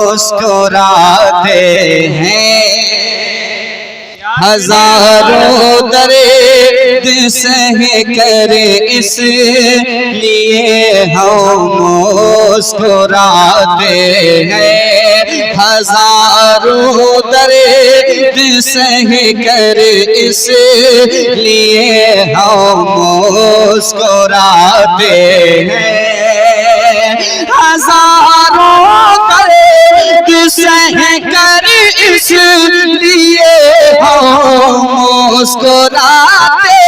मुस्कुराते हैं, हजारों दर्द सह कर इसलिए हम मुस्कुराते हैं, हजारों दर्द सह कर इसलिए हम मुस्कुराते हैं, हजारों दर्द सह कर इसलिए हम मुस्कुराते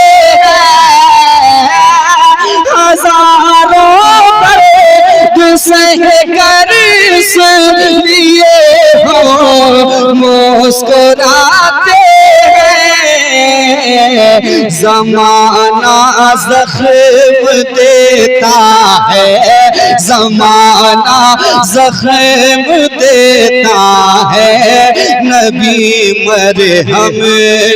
हैं, हजारों दर्द सह कर इसलिए हम मुस्कुराते हैं। ज़माना ज़ख्म देता है, ज़माना ज़ख्म देता है, नबी मरहम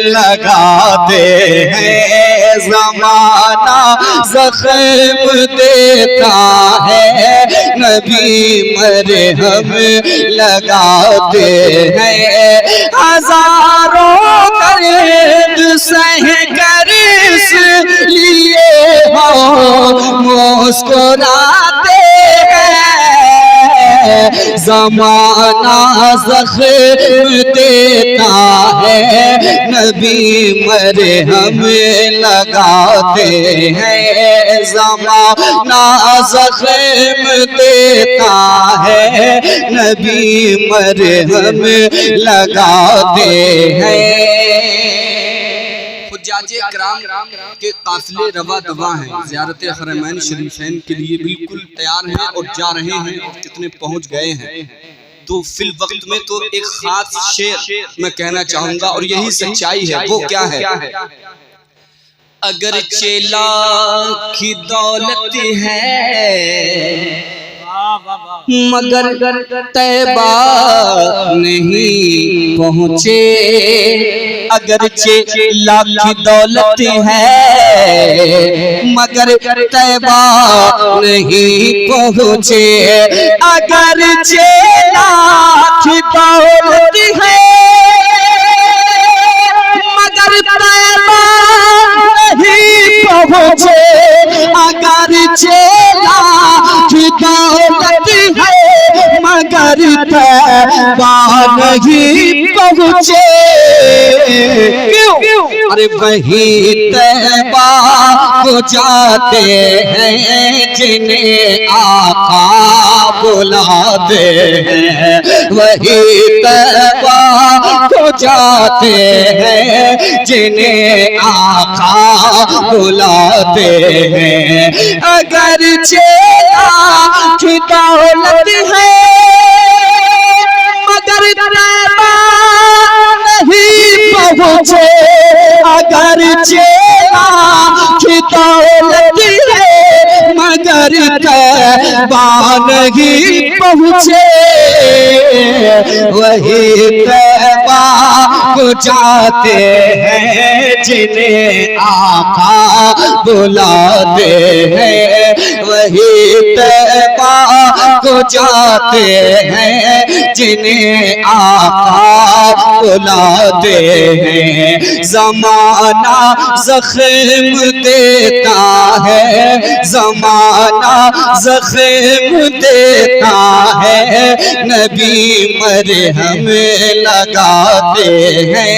लगाते हैं। ज़माना ज़ख्म देता है, नबी मरहम लगाते हैं, हजारों दर्द सह कर इसलिए हम मुस्कुराते हैं। ज़माना ज़ख्म देता है, नबी मरहम लगाते हैं। ज़माना ज़ख्म देता है, नबी मरहम लगाते हैं। हुज्जाजे किराम के काफिले रवा दवा हैं, ज़ियारत हरमैन शरीफैन के लिए बिल्कुल तैयार हैं और जा रहे हैं, और कितने पहुंच गए हैं। तो फिल वक्त में तो एक खास शेर मैं कहना चाहूंगा, और यही सच्चाई है। वो क्या है? अगर चेला की दौलत है मगर तैबा नहीं पहुँचे, अगर चेला की दौलत है मगर तैबा नहीं पहुँचे, अगर चेला की दौलत है मगर तैबा नहीं पहुँचे, अगर चेला की दौलत है मगर तैबा नहीं पहुँचे। क्यों? अरे वही तैबा को जाते हैं जिन्हें आका बुलाते हैं, वही तैबा को जाते हैं जिन्हें आका बुलाते हैं। अगर चेला की दौलत है मगर तैबा नहीं पहुँचे, अगर चेला की दौलत है मगर तैबा नहीं पहुँचे, वही तैबा को जाते हैं जिन्हें आका बुलाते हैं, वही तैबा को जाते हैं जिन्हें आका बुलाते हैं। ज़माना ज़ख्म देता है, ज़माना ज़ख्म देता है, नबी मरहम लगाते हैं।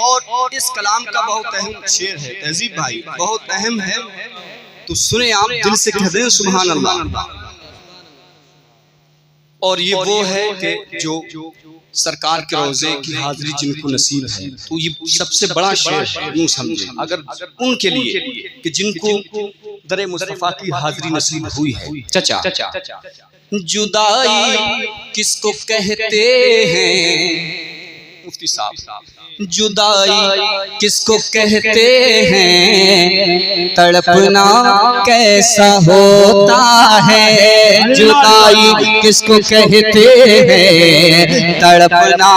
और इस कलाम का बहुत अहम शेर है तहजीब भाई, बहुत अहम है, तो सुने आप, दिल से कह दें सुभान अल्लाह। और ये वो है कि जो सरकार के रोजे की हाजिरी जिनको नसीब है, तो ये सबसे बड़ा शेर यूं समझे अगर उनके लिए कि जिनको दरे मुस्तफा की हाजिरी नसीब हुई है। चचा, जुदाई किसको कहते हैं मुफ्ती साहब, जुदाई किसको कहते हैं, तड़पना कैसा होता है, जुदाई किसको कहते हैं, तड़पना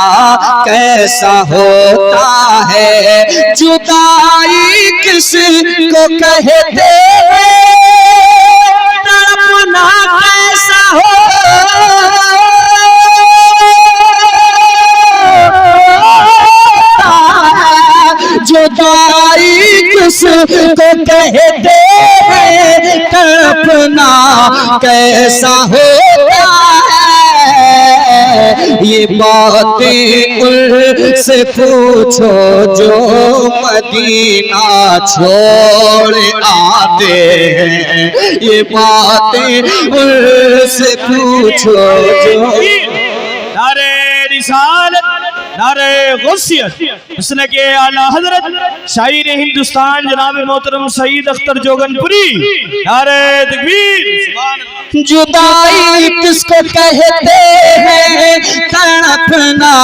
कैसा होता है, जुदाई किसको कहते हैं, तड़पना कैसा किसको कहते हैं तड़पना कैसा होता है, ये बातें उनसे पूछो जो मदीना छोड़ आते हैं, ये बातें उनसे पूछो जो। नारे रिसालत, नारे गौसियत, हुस्न के आला हजरत शायर हिंदुस्तान जनाब मोहतरम सईद अख्तर जोगनपुरी, नारे तकबीर। जुदाई किसको कहते हैं तड़पना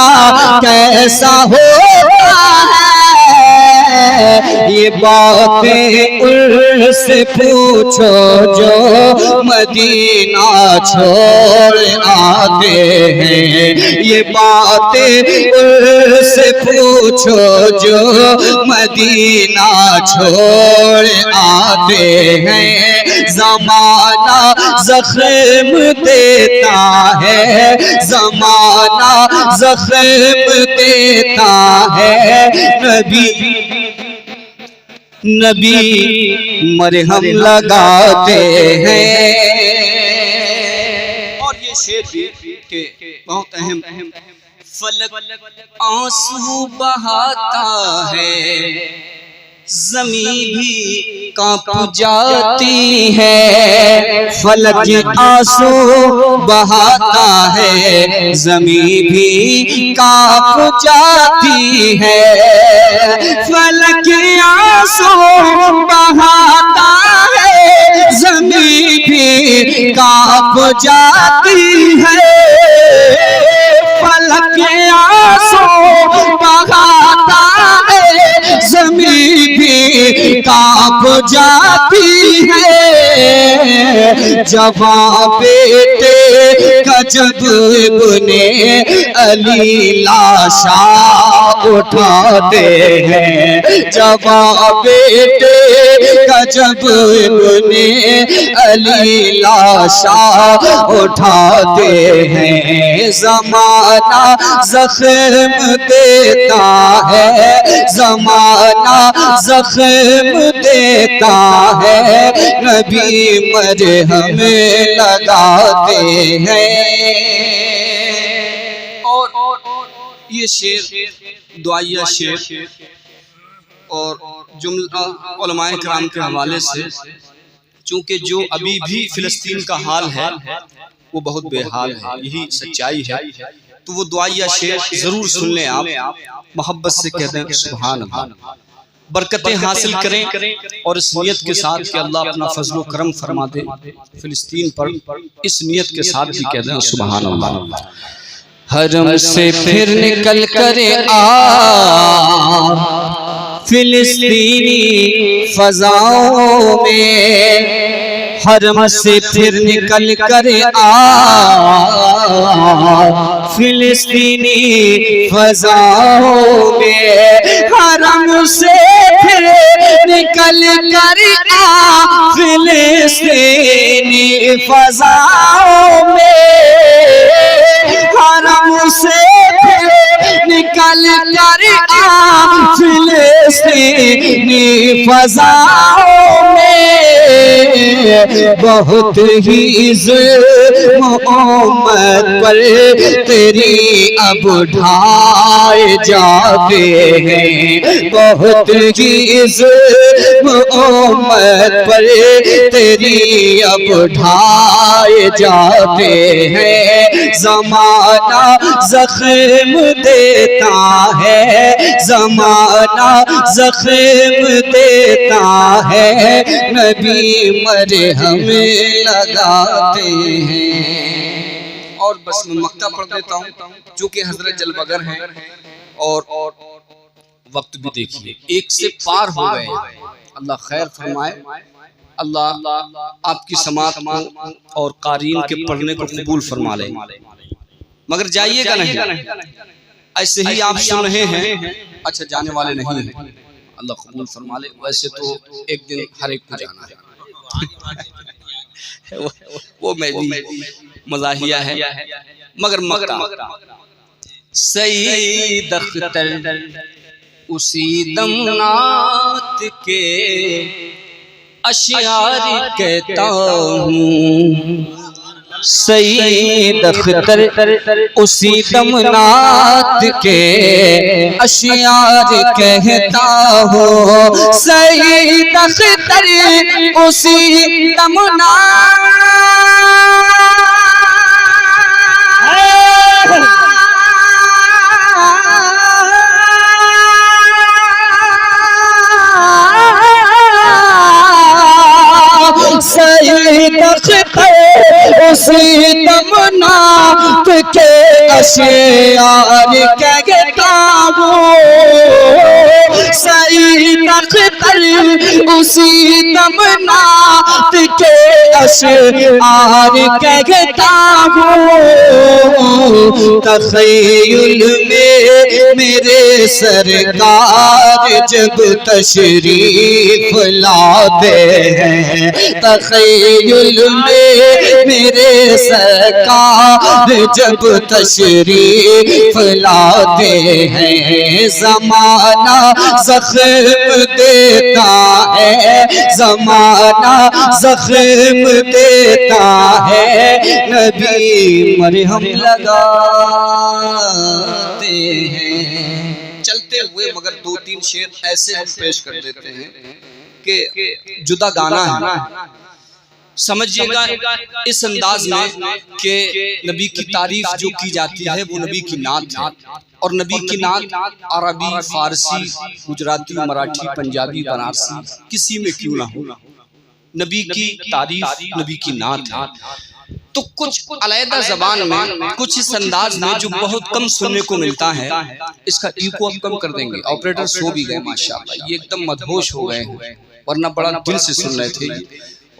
कैसा होता है, ये बातें उनसे पूछो जो मदीना छोड़ आते हैं, ये बातें उनसे पूछो जो मदीना छोड़ आते हैं। ज़माना ज़ख्म देता है, ज़माना ज़ख्म देता है, नबी मरहम लगाते हैं। और ये शेर भी के बहुत अहम, फलक आंसू बहाता है, ज़मीं भी कांप जाती है, फलक आंसू बहाता है, ज़मीं भी कांप जाती है, फलक आंसू बहाता है, ज़मीं भी कांप जाती है, फलक आंसू बहाता है, ज़मीं भी कांप जाती है। जवां बेटे का जब इब्ने अली लाशा उठाते हैं, जवां बेटे का जब इब्ने अली लाशा उठाते हैं। ज़माना ज़ख्म देता है, ज़माना ज़ख्म देता है, नबी मरहम लगाते हैं। और ये शेर दुआया शेर और जुमला उलमाए किराम के हवाले से, चूँकि जो अभी भी फिलिस्तीन का हाल है वो बहुत बेहाल है, यही सच्चाई है, तो वो दुआया शेर जरूर सुन लें आप, मोहब्बत से कह दें सुभान अल्लाह, बरकतें हासिल करें और इस नियत के साथ कि अल्लाह अपना फजल करम फरमा दे फिलिस्तीन पर, इस नियत के साथ भी कह दें सुभान अल्लाह। हरम से फिर निकल कर आ फिलिस्तीनी फजाओं में, हरम से फिर निकल कर आ फिलिस्तीनी फजाओं में, हरम से फिर निकल कर आ फिलिस्तीनी फजाओं में, हरम से फिर निकल कर आ फिलिस्तीनी फजाओं में, बहुत ही ज़ुल्म उम्मत पर तेरी अब ढाए जाते हैं, बहुत ही ज़ुल्म उम्मत पर तेरी अब ढाए जाते हैं। ज़माना ज़ख्म देता है, ज़माना ज़ख्म देता है, नबी मरहम लगाते हैं। और बस मैं मक्ता पढ़ देता हूँ चूँकि हजरत जलबगर हैं और वक्त भी देखिए 1 से पार हो गए, अल्लाह खैर फरमाए, अल्लाह आपकी समात को और कारीन के पढ़ने को कबूल फरमा ले, मगर जाइएगा नहीं, ऐसे ही आप सुन रहे हैं, अच्छा जाने वाले नहीं हैं, अल्लाह कबूल फरमा ले। वैसे तो एक दिन हर एक को जाना है वो मैं भी मज़ाहिया है, मगर मक्ता सईद अख्तर उसी दम नात के अशियार कहता हूँ। सईद अख्तर उसी दम नात के अशियार कहता हो। सईद अख्तर उसी दम सईद अख्तर उसी दम नात के अशियार कहता हूँ। सईद अख्तर उसी दम नात के अशियार कहता हूँ। तख़य्युल में मेरे सरकार जब तशरीफ लाते हैं, तख़य्युल में मेरे सरकार जब तशरीफ लाते हैं। ज़माना ज़ख्म देता है, ज़माना ज़ख्म देता है, नबी मरहम लगाते हैं। चलते हुए मगर दो तीन शेर ऐसे हम पेश कर देते हैं कि जुदा गाना है, समझिएगा इस अंदाज में कि नबी की तारीफ जो की जाती है वो नबी की नात है। और नबी की नात अरबी, फारसी, गुजराती, मराठी, पंजाबी, बनारसी किसी में क्यों ना हो, नबी की तारीफ नबी की नात है। तो कुछ अलग जबान में, कुछ इस अंदाज में जो बहुत कम सुनने को मिलता है, इसका इको अब कम कर देंगे। ऑपरेटर सो भी गए माशाल्लाह, ये एकदम मदहोश हो गए हैं, वरना बड़ा दिल से सुन रहे थे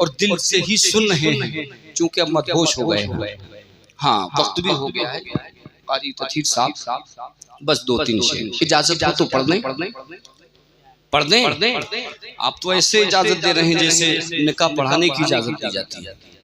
और दिल से ही सुन रहे हैं, चूंकि अब मदहोश हो गए हैं। हाँ, वक्त भी हो गया है। कारी तथीर साहब बस दो तीन शेर इजाजत हो तो पढ़ दें। आप तो ऐसे इजाजत दे रहे हैं जैसे निकाह पढ़ाने की इजाजत दी जाती है।